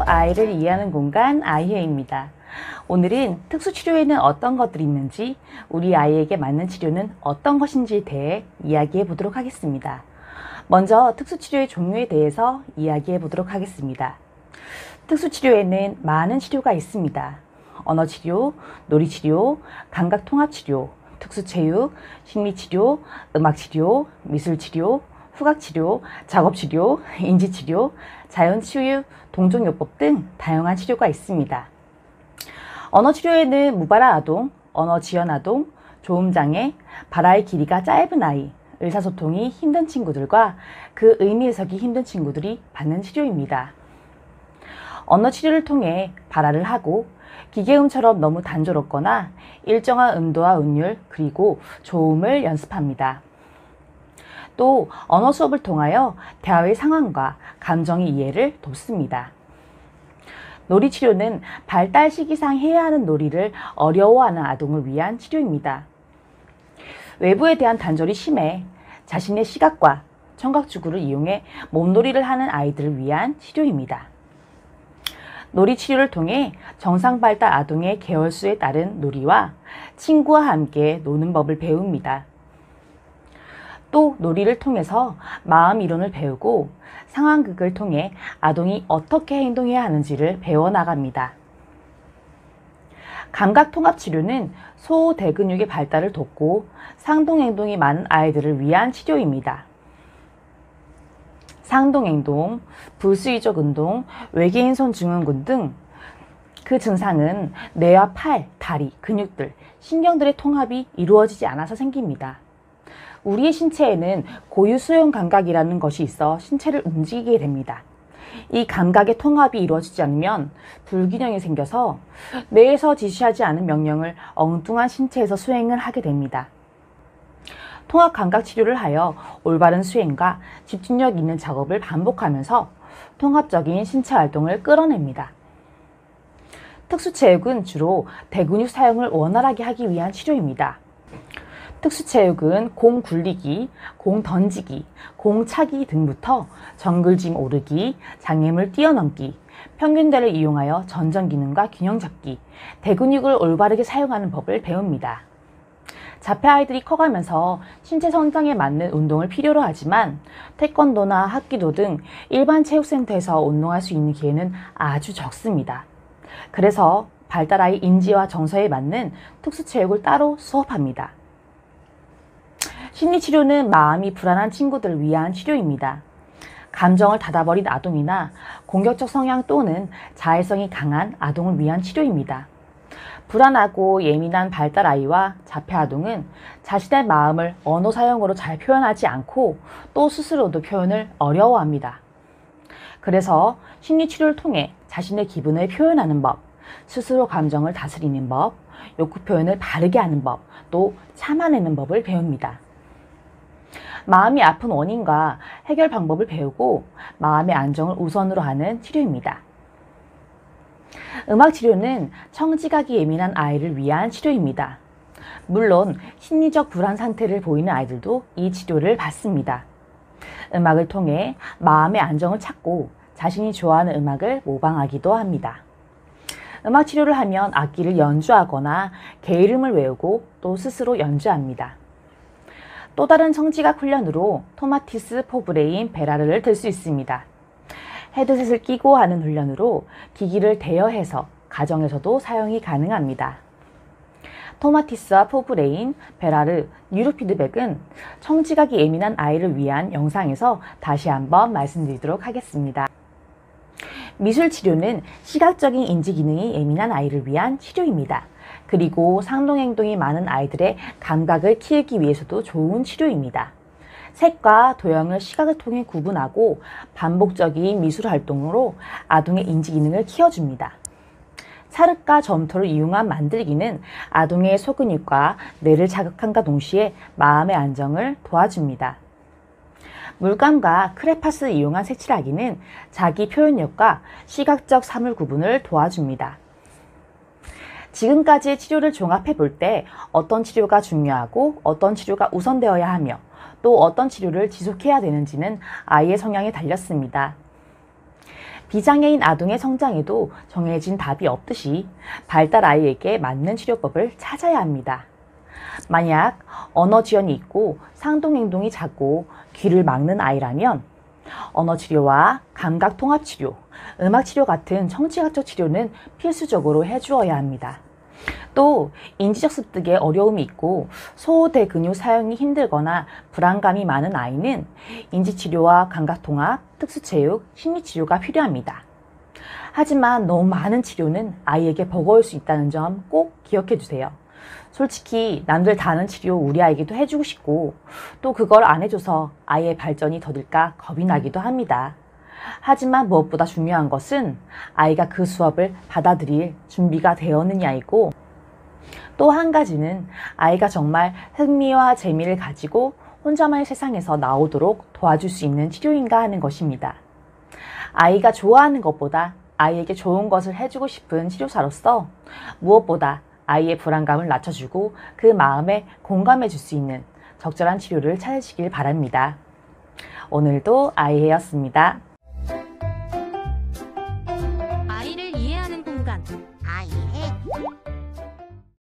아이를 이해하는 공간 아이해입니다. 오늘은 특수치료에는 어떤 것들이 있는지, 우리 아이에게 맞는 치료는 어떤 것인지에 대해 이야기해 보도록 하겠습니다. 먼저 특수치료의 종류에 대해서 이야기해 보도록 하겠습니다. 특수치료에는 많은 치료가 있습니다. 언어치료, 놀이치료, 감각통합치료, 특수체육, 심리치료, 음악치료, 미술치료, 후각치료, 작업치료, 인지치료, 자연치유, 동종요법 등 다양한 치료가 있습니다. 언어치료에는 무발화 아동, 언어지연 아동, 조음장애, 발화의 길이가 짧은 아이, 의사소통이 힘든 친구들과 그 의미 해석이 힘든 친구들이 받는 치료입니다. 언어치료를 통해 발화를 하고 기계음처럼 너무 단조롭거나 일정한 음도와 음률 그리고 조음을 연습합니다. 또 언어 수업을 통하여 대화의 상황과 감정의 이해를 돕습니다. 놀이치료는 발달 시기상 해야 하는 놀이를 어려워하는 아동을 위한 치료입니다. 외부에 대한 단절이 심해 자신의 시각과 청각주구를 이용해 몸놀이를 하는 아이들을 위한 치료입니다. 놀이치료를 통해 정상 발달 아동의 계열수에 따른 놀이와 친구와 함께 노는 법을 배웁니다. 또 놀이를 통해서 마음 이론을 배우고 상황극을 통해 아동이 어떻게 행동해야 하는지를 배워나갑니다. 감각통합치료는 소대근육의 발달을 돕고 상동행동이 많은 아이들을 위한 치료입니다. 상동행동, 불수의적 운동, 외계인손 증후군 등 그 증상은 뇌와 팔, 다리, 근육들, 신경들의 통합이 이루어지지 않아서 생깁니다. 우리의 신체에는 고유 수용 감각이라는 것이 있어 신체를 움직이게 됩니다. 이 감각의 통합이 이루어지지 않으면 불균형이 생겨서 뇌에서 지시하지 않은 명령을 엉뚱한 신체에서 수행을 하게 됩니다. 통합 감각 치료를 하여 올바른 수행과 집중력 있는 작업을 반복하면서 통합적인 신체 활동을 끌어냅니다. 특수체육은 주로 대근육 사용을 원활하게 하기 위한 치료입니다. 특수체육은 공 굴리기, 공 던지기, 공 차기 등부터 정글짐 오르기, 장애물 뛰어넘기, 평균대를 이용하여 전정기능과 균형 잡기, 대근육을 올바르게 사용하는 법을 배웁니다. 자폐 아이들이 커가면서 신체 성장에 맞는 운동을 필요로 하지만 태권도나 합기도 등 일반 체육센터에서 운동할 수 있는 기회는 아주 적습니다. 그래서 발달아이 인지와 정서에 맞는 특수체육을 따로 수업합니다. 심리치료는 마음이 불안한 친구들을 위한 치료입니다. 감정을 닫아버린 아동이나 공격적 성향 또는 자애성이 강한 아동을 위한 치료입니다. 불안하고 예민한 발달아이와 자폐아동은 자신의 마음을 언어 사용으로 잘 표현하지 않고 또 스스로도 표현을 어려워합니다. 그래서 심리치료를 통해 자신의 기분을 표현하는 법, 스스로 감정을 다스리는 법, 욕구 표현을 바르게 하는 법, 또 참아내는 법을 배웁니다. 마음이 아픈 원인과 해결 방법을 배우고 마음의 안정을 우선으로 하는 치료입니다. 음악치료는 청지각이 예민한 아이를 위한 치료입니다. 물론 심리적 불안 상태를 보이는 아이들도 이 치료를 받습니다. 음악을 통해 마음의 안정을 찾고 자신이 좋아하는 음악을 모방하기도 합니다. 음악치료를 하면 악기를 연주하거나 개 이름을 외우고 또 스스로 연주합니다. 또 다른 청지각 훈련으로 토마티스 포브레인 베라르를 들 수 있습니다. 헤드셋을 끼고 하는 훈련으로 기기를 대여해서 가정에서도 사용이 가능합니다. 토마티스와 포브레인, 베라르, 뉴로피드백은 청지각이 예민한 아이를 위한 영상에서 다시 한번 말씀드리도록 하겠습니다. 미술치료는 시각적인 인지 기능이 예민한 아이를 위한 치료입니다. 그리고 상동행동이 많은 아이들의 감각을 키우기 위해서도 좋은 치료입니다. 색과 도형을 시각을 통해 구분하고 반복적인 미술 활동으로 아동의 인지 기능을 키워줍니다. 찰흙과 점토를 이용한 만들기는 아동의 소근육과 뇌를 자극함과 동시에 마음의 안정을 도와줍니다. 물감과 크레파스를 이용한 색칠하기는 자기 표현력과 시각적 사물 구분을 도와줍니다. 지금까지의 치료를 종합해 볼 때 어떤 치료가 중요하고 어떤 치료가 우선되어야 하며 또 어떤 치료를 지속해야 되는지는 아이의 성향에 달렸습니다. 비장애인 아동의 성장에도 정해진 답이 없듯이 발달 아이에게 맞는 치료법을 찾아야 합니다. 만약 언어 지연이 있고 상동행동이 작고 귀를 막는 아이라면 언어치료와 감각통합치료, 음악치료 같은 청취학적 치료는 필수적으로 해주어야 합니다. 또 인지적 습득에 어려움이 있고 소대근육 사용이 힘들거나 불안감이 많은 아이는 인지치료와 감각통합, 특수체육, 심리치료가 필요합니다. 하지만 너무 많은 치료는 아이에게 버거울 수 있다는 점 꼭 기억해 주세요. 솔직히 남들 다 하는 치료 우리 아이에게도 해주고 싶고 또 그걸 안 해줘서 아이의 발전이 더딜까 겁이 나기도 합니다. 하지만 무엇보다 중요한 것은 아이가 그 수업을 받아들일 준비가 되었느냐이고 또 한 가지는 아이가 정말 흥미와 재미를 가지고 혼자만의 세상에서 나오도록 도와줄 수 있는 치료인가 하는 것입니다. 아이가 좋아하는 것보다 아이에게 좋은 것을 해주고 싶은 치료사로서 무엇보다 아이의 불안감을 낮춰주고 그 마음에 공감해 줄 수 있는 적절한 치료를 찾으시길 바랍니다. 오늘도 아이헤였습니다.